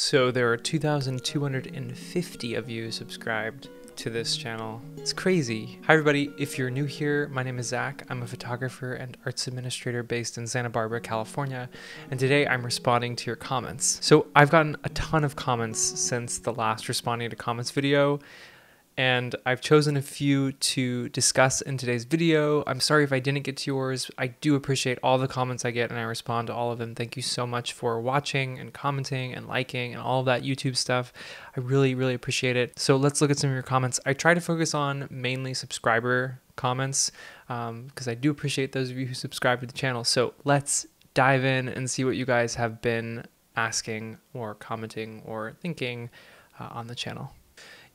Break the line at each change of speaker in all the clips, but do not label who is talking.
So there are 2,250 of you subscribed to this channel. It's crazy. Hi everybody, if you're new here, my name is Zach. I'm a photographer and arts administrator based in Santa Barbara, California, and today I'm responding to your comments. So I've gotten a ton of comments since the last responding to comments video, and I've chosen a few to discuss in today's video. I'm sorry if I didn't get to yours. I do appreciate all the comments I get and I respond to all of them. Thank you so much for watching and commenting and liking and all of that YouTube stuff. I really, really appreciate it. So let's look at some of your comments. I try to focus on mainly subscriber comments because I do appreciate those of you who subscribe to the channel. So let's dive in and see what you guys have been asking or commenting or thinking on the channel.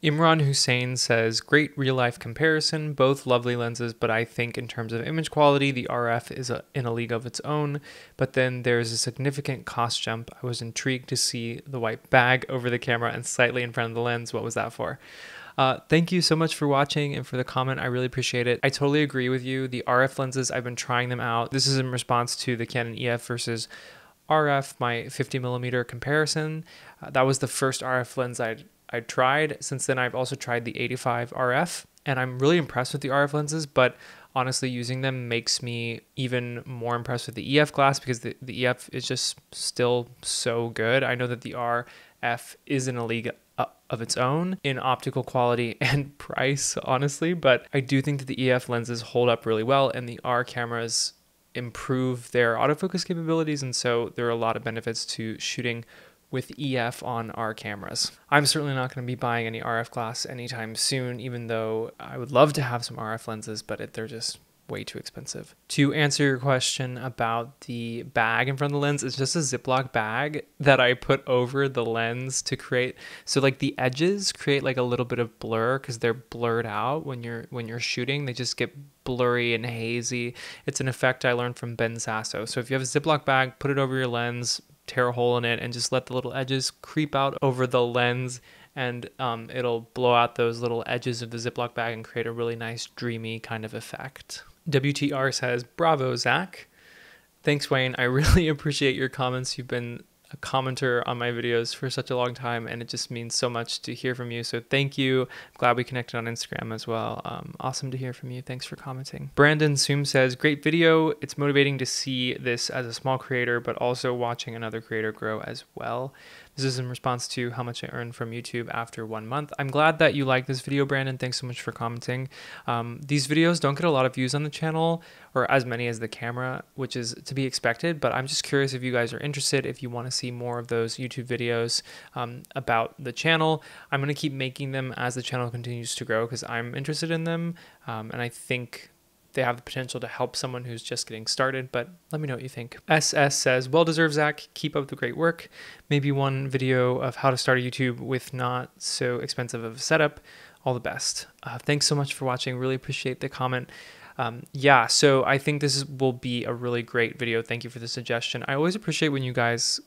Imran Hussein says, great real-life comparison, both lovely lenses, but I think in terms of image quality, the RF is in a league of its own, but then there's a significant cost jump. I was intrigued to see the white bag over the camera and slightly in front of the lens. What was that for? Thank you so much for watching and for the comment. I really appreciate it. I totally agree with you. The RF lenses, I've been trying them out. This is in response to the Canon EF versus RF, my 50mm comparison. That was the first RF lens I tried. Since then, I've also tried the 85 RF, and I'm really impressed with the RF lenses, but honestly, using them makes me even more impressed with the EF glass because the EF is just still so good. I know that the RF is in a league of its own in optical quality and price, honestly, but I do think that the EF lenses hold up really well, and the R cameras improve their autofocus capabilities, and so there are a lot of benefits to shooting with EF on our cameras. I'm certainly not going to be buying any RF glass anytime soon, even though I would love to have some RF lenses, but they're just way too expensive. To answer your question about the bag in front of the lens, it's just a Ziploc bag that I put over the lens to create, so like the edges create like a little bit of blur because they're blurred out when you're shooting. They just get blurry and hazy. It's an effect I learned from Ben Sasso. So if you have a Ziploc bag, put it over your lens, tear a hole in it, and just let the little edges creep out over the lens, and it'll blow out those little edges of the Ziploc bag and create a really nice dreamy kind of effect. WTR says, bravo, Zach. Thanks, Wayne. I really appreciate your comments. You've been a commenter on my videos for such a long time, and it just means so much to hear from you. So thank you. I'm glad we connected on Instagram as well. Awesome to hear from you. Thanks for commenting. Brandon Soom says, great video. It's motivating to see this as a small creator, but also watching another creator grow as well. This is in response to how much I earned from YouTube after 1 month. I'm glad that you like this video, Brandon. Thanks so much for commenting. These videos don't get a lot of views on the channel, or as many as the camera, which is to be expected, but I'm just curious if you guys are interested, if you want to see more of those YouTube videos about the channel. I'm going to keep making them as the channel continues to grow because I'm interested in them, and I think they have the potential to help someone who's just getting started, but let me know what you think. SS says, well deserved, Zach. Keep up the great work. Maybe one video of how to start a YouTube with not so expensive of a setup. All the best. Thanks so much for watching. Really appreciate the comment. Yeah, so I think this will be a really great video. Thank you for the suggestion. I always appreciate when you guys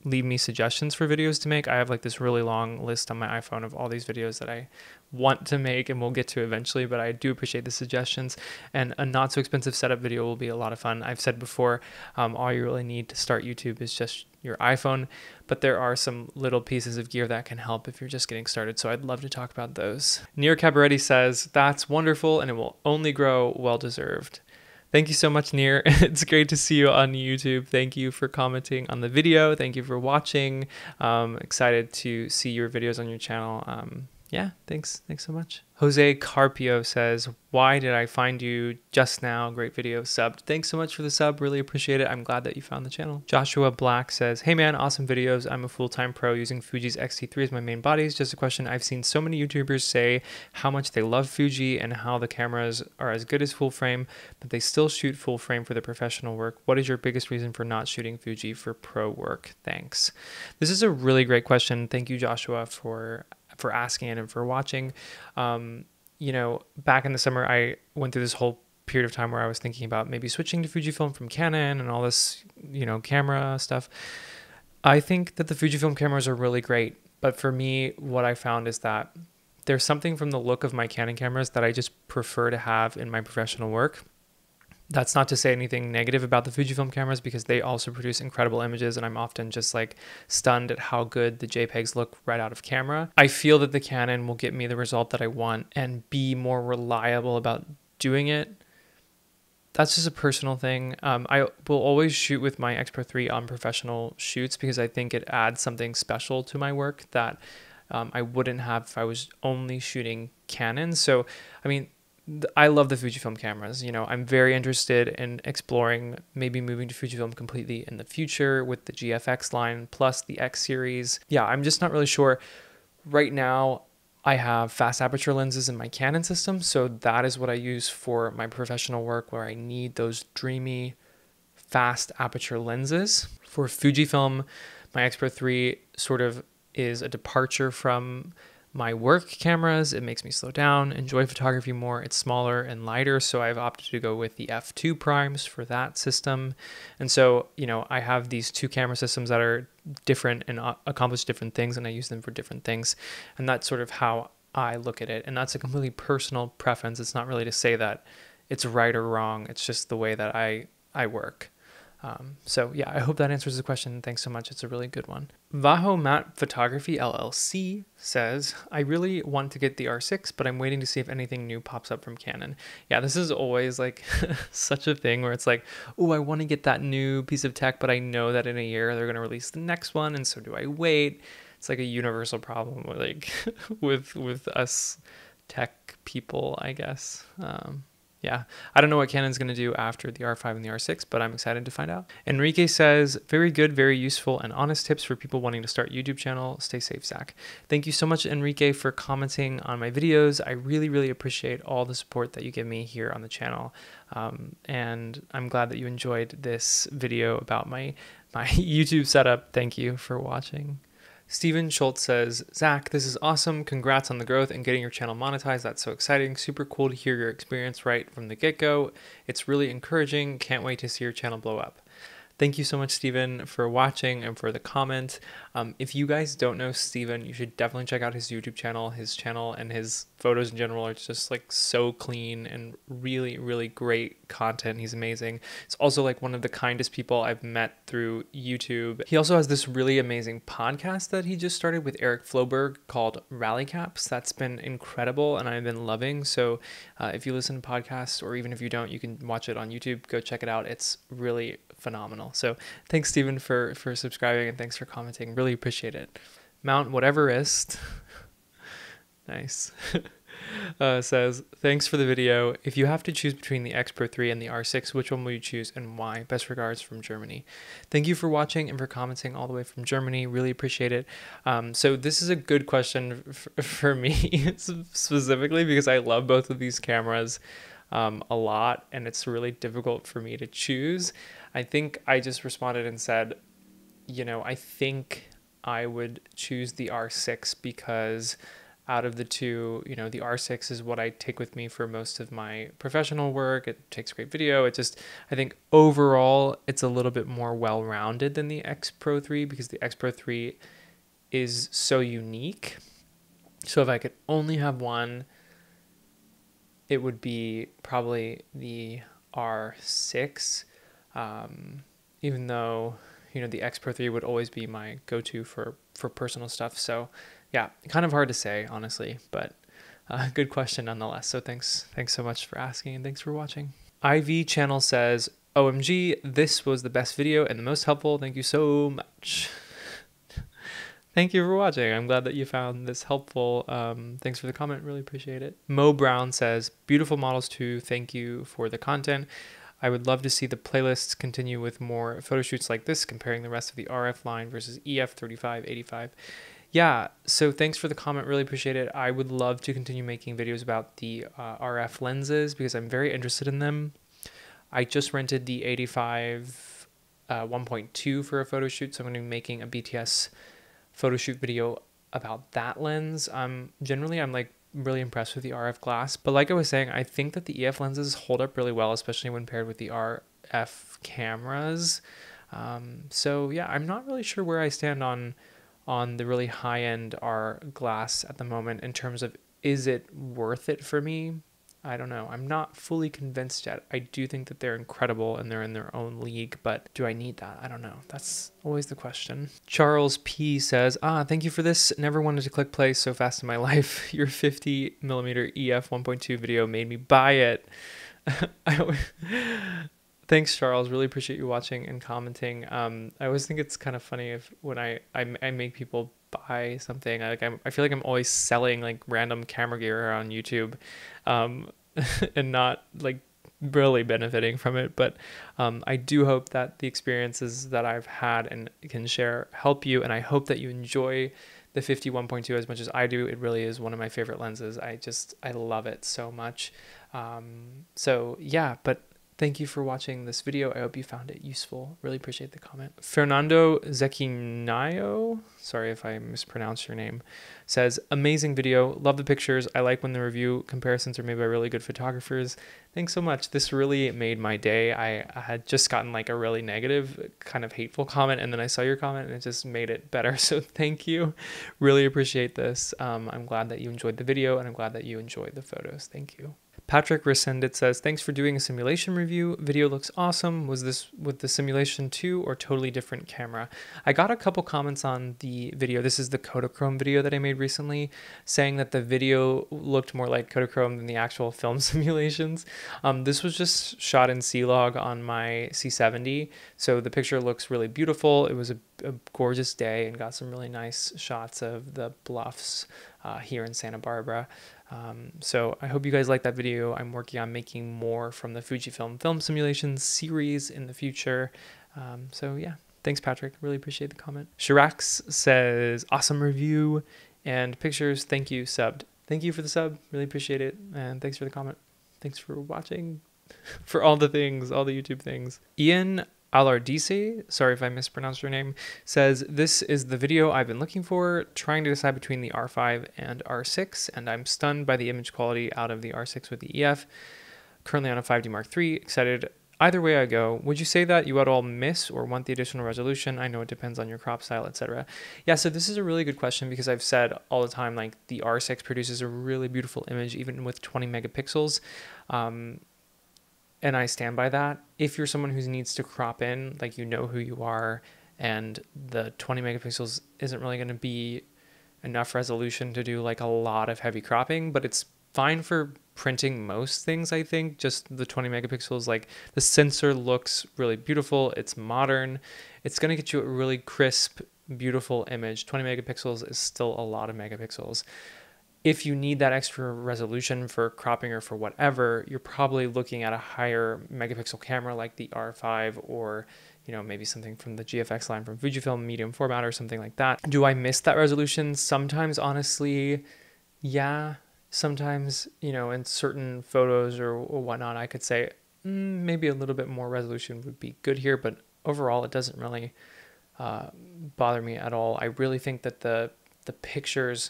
leave me suggestions for videos to make. I have like this really long list on my iPhone of all these videos that I want to make and we'll get to eventually, but I do appreciate the suggestions, and a not so expensive setup video will be a lot of fun. I've said before, all you really need to start YouTube is just your iPhone, but there are some little pieces of gear that can help if you're just getting started, so I'd love to talk about those. Nir Cabaretti says, that's wonderful and it will only grow. Well deserved. Thank you so much, Nir. It's great to see you on YouTube. Thank you for commenting on the video. Thank you for watching. Excited to see your videos on your channel. Yeah, thanks so much. Jose Carpio says, why did I find you just now? Great video, subbed. Thanks so much for the sub, really appreciate it. I'm glad that you found the channel. Joshua Black says, hey man, awesome videos. I'm a full-time pro using Fuji's X-T3 as my main bodies. Just a question, I've seen so many YouTubers say how much they love Fuji and how the cameras are as good as full frame, but they still shoot full frame for the professional work. What is your biggest reason for not shooting Fuji for pro work? Thanks. This is a really great question. Thank you, Joshua, for asking it and for watching. You know, back in the summer, I went through this whole period of time where I was thinking about maybe switching to Fujifilm from Canon and all this, you know, camera stuff. I think that the Fujifilm cameras are really great, but for me, what I found is that there's something from the look of my Canon cameras that I just prefer to have in my professional work. That's not to say anything negative about the Fujifilm cameras, because they also produce incredible images, and I'm often just like stunned at how good the JPEGs look right out of camera. I feel that the Canon will get me the result that I want and be more reliable about doing it. That's just a personal thing. I will always shoot with my X-Pro3 on professional shoots because I think it adds something special to my work that I wouldn't have if I was only shooting Canon. So, I mean, I love the Fujifilm cameras. You know, I'm very interested in exploring maybe moving to Fujifilm completely in the future with the GFX line plus the X series. Yeah, I'm just not really sure. Right now, I have fast aperture lenses in my Canon system, so that is what I use for my professional work where I need those dreamy fast aperture lenses. For Fujifilm, my X-Pro3 sort of is a departure from my work cameras. It makes me slow down, enjoy photography more. It's smaller and lighter, so I've opted to go with the f2 primes for that system. And so, you know, I have these two camera systems that are different and accomplish different things, and I use them for different things. And that's sort of how I look at it. And that's a completely personal preference. It's not really to say that it's right or wrong. It's just the way that I work. So yeah, I hope that answers the question. Thanks so much. It's a really good one. Vaho Matte Photography LLC says, I really want to get the R6, but I'm waiting to see if anything new pops up from Canon. Yeah, this is always like such a thing where it's like, oh, I want to get that new piece of tech, but I know that in a year they're going to release the next one. And so do I wait? It's like a universal problem with like with us tech people, I guess. Yeah, I don't know what Canon's going to do after the R5 and the R6, but I'm excited to find out. Enrique says, very good, very useful and honest tips for people wanting to start YouTube channel. Stay safe, Zach. Thank you so much, Enrique, for commenting on my videos. I really, really appreciate all the support that you give me here on the channel. And I'm glad that you enjoyed this video about my YouTube setup. Thank you for watching. Steven Schultz says, Zach, this is awesome. Congrats on the growth and getting your channel monetized. That's so exciting. Super cool to hear your experience right from the get-go. It's really encouraging. Can't wait to see your channel blow up. Thank you so much, Steven, for watching and for the comment. If you guys don't know Steven, you should definitely check out his YouTube channel. His channel and his photos in general are just like so clean and really, really great content. He's amazing. He's also like one of the kindest people I've met through YouTube. He also has this really amazing podcast that he just started with Eric Floberg called Rally Caps. That's been incredible and I've been loving. So if you listen to podcasts, or even if you don't, you can watch it on YouTube. Go check it out. It's really phenomenal. So thanks, Steven, for subscribing, and thanks for commenting. Really appreciate it. Mount Whateverist, nice, says, thanks for the video. If you have to choose between the X-Pro3 and the R6, which one will you choose and why? Best regards from Germany. Thank you for watching and for commenting all the way from Germany. Really appreciate it. So this is a good question for me specifically because I love both of these cameras a lot, and it's really difficult for me to choose. I think I just responded and said, you know, I think I would choose the R6 because out of the two, you know, the R6 is what I take with me for most of my professional work. It takes great video. It just, I think overall it's a little bit more well-rounded than the X-Pro3 because the X-Pro3 is so unique. So if I could only have one, it would be probably the R6, even though, you know, the X-Pro3 would always be my go-to for personal stuff. So yeah, kind of hard to say, honestly, but good question nonetheless. So thanks so much for asking, and thanks for watching. IVChannel says, OMG, this was the best video and the most helpful. Thank you so much. Thank you for watching. I'm glad that you found this helpful. Thanks for the comment. Really appreciate it. Mo Brown says, beautiful models too. Thank you for the content. I would love to see the playlists continue with more photo shoots like this, comparing the rest of the RF line versus EF 35, 85. Yeah, so thanks for the comment. Really appreciate it. I would love to continue making videos about the RF lenses because I'm very interested in them. I just rented the 85 1.2 for a photo shoot, so I'm going to be making a BTS photo shoot video about that lens. Generally, I'm like really impressed with the RF glass, but like I was saying, I think that the EF lenses hold up really well, especially when paired with the RF cameras. So yeah, I'm not really sure where I stand on the really high-end R glass at the moment in terms of, is it worth it for me? I don't know. I'm not fully convinced yet. I do think that they're incredible and they're in their own league, but do I need that? I don't know. That's always the question. Charles P says, thank you for this. Never wanted to click play so fast in my life. Your 50mm EF 1.2 video made me buy it. Thanks, Charles. Really appreciate you watching and commenting. I always think it's kind of funny if when I make people buy something. I feel like I'm always selling like random camera gear on YouTube, and not like really benefiting from it. But I do hope that the experiences that I've had and can share help you, and I hope that you enjoy the 51.2 as much as I do. It really is one of my favorite lenses. I love it so much. So yeah, but thank you for watching this video. I hope you found it useful. Really appreciate the comment. Fernando Zequinayo, sorry if I mispronounced your name, says, amazing video. Love the pictures. I like when the review comparisons are made by really good photographers. Thanks so much. This really made my day. I had just gotten like a really negative, kind of hateful comment, and then I saw your comment and it just made it better. So thank you. Really appreciate this. I'm glad that you enjoyed the video, and I'm glad that you enjoyed the photos. Thank you. Patrick Resendit says, thanks for doing a simulation review. Video looks awesome. Was this with the simulation too, or totally different camera? I got a couple comments on the video. This is the Kodachrome video that I made recently, saying that the video looked more like Kodachrome than the actual film simulations. This was just shot in C-Log on my C70. So the picture looks really beautiful. It was a gorgeous day and got some really nice shots of the bluffs here in Santa Barbara. So I hope you guys like that video. I'm working on making more from the Fujifilm film simulations series in the future. So yeah, thanks Patrick. Really appreciate the comment. Shurakz says, awesome review and pictures. Thank you, subbed. Thank you for the sub. Really appreciate it. And thanks for the comment. Thanks for watching, for all the things, all the YouTube things. Ian Alardise, sorry if I mispronounced your name, says, this is the video I've been looking for, trying to decide between the R5 and R6, and I'm stunned by the image quality out of the R6 with the EF. Currently on a 5D Mark III, excited either way I go. Would you say that you at all miss or want the additional resolution? I know it depends on your crop style, etc. Yeah, so this is a really good question, because I've said all the time, like, the R6 produces a really beautiful image even with 20 megapixels. And I stand by that. If you're someone who needs to crop in, like, you know who you are, and the 20 megapixels isn't really going to be enough resolution to do like a lot of heavy cropping, but it's fine for printing most things, I think. Just the 20 megapixels, like, the sensor looks really beautiful. It's modern. It's going to get you a really crisp, beautiful image. 20 megapixels is still a lot of megapixels. If you need that extra resolution for cropping or for whatever, you're probably looking at a higher megapixel camera like the R5, or, you know, maybe something from the GFX line from Fujifilm, medium format or something like that. Do I miss that resolution? Sometimes, honestly, yeah. Sometimes, you know, in certain photos or whatnot, I could say maybe a little bit more resolution would be good here, but overall it doesn't really bother me at all. I really think that the pictures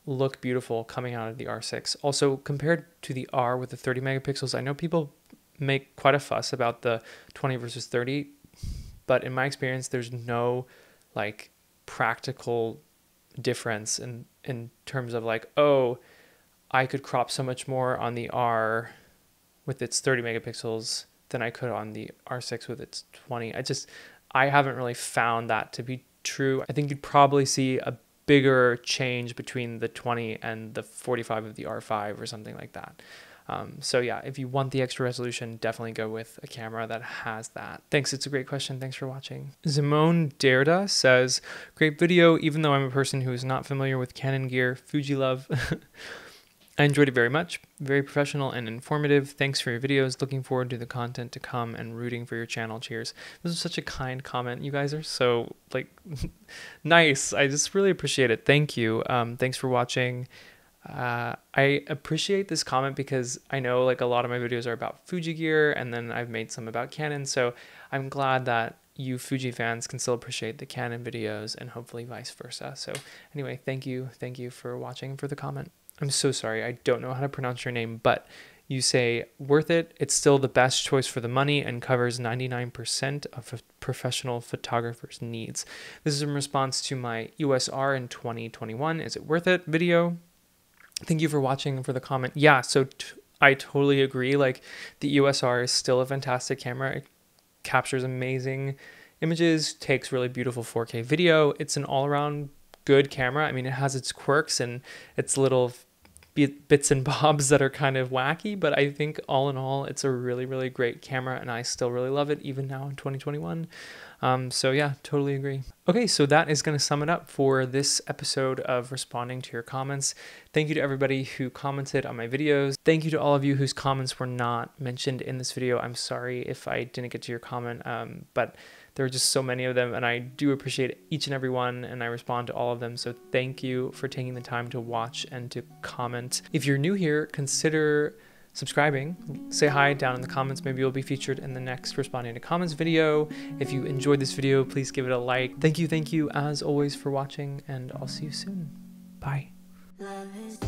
look beautiful coming out of the R6. Also, compared to the R with the 30 megapixels, I know people make quite a fuss about the 20 versus 30, but in my experience, there's no like practical difference in terms of like, oh, I could crop so much more on the R with its 30 megapixels than I could on the R6 with its 20. I haven't really found that to be true. I think you'd probably see a bigger change between the 20 and the 45 of the R5 or something like that. So yeah, if you want the extra resolution, definitely go with a camera that has that. Thanks, it's a great question. Thanks for watching. Szymon Derda says, great video, even though I'm a person who is not familiar with Canon gear, Fuji love. I enjoyed it very much. Very professional and informative. Thanks for your videos. Looking forward to the content to come and rooting for your channel. Cheers. This is such a kind comment. You guys are so like nice. I just really appreciate it. Thank you. Thanks for watching. I appreciate this comment because I know like a lot of my videos are about Fuji gear, and then I've made some about Canon. So I'm glad that you Fuji fans can still appreciate the Canon videos, and hopefully vice versa. So anyway, thank you. Thank you for watching, for the comment. I'm so sorry, I don't know how to pronounce your name, but you say, worth it. It's still the best choice for the money and covers 99% of a professional photographer's needs. This is in response to my EOS R in 2021. Is it worth it video? Thank you for watching and for the comment. Yeah, so I totally agree. Like, the EOS R is still a fantastic camera. It captures amazing images, takes really beautiful 4K video. It's an all-around good camera. I mean, it has its quirks and its little bits and bobs that are kind of wacky, but I think all in all, it's a really, really great camera, and I still really love it even now in 2021. So yeah, totally agree. Okay, so that is going to sum it up for this episode of responding to your comments. Thank you to everybody who commented on my videos. Thank you to all of you whose comments were not mentioned in this video. I'm sorry if I didn't get to your comment, but there are just so many of them, and I do appreciate each and every one, and I respond to all of them. So thank you for taking the time to watch and to comment. If you're new here, consider subscribing. Say hi down in the comments. Maybe you'll be featured in the next responding to comments video. If you enjoyed this video, please give it a like. Thank you as always for watching, and I'll see you soon. Bye. Love is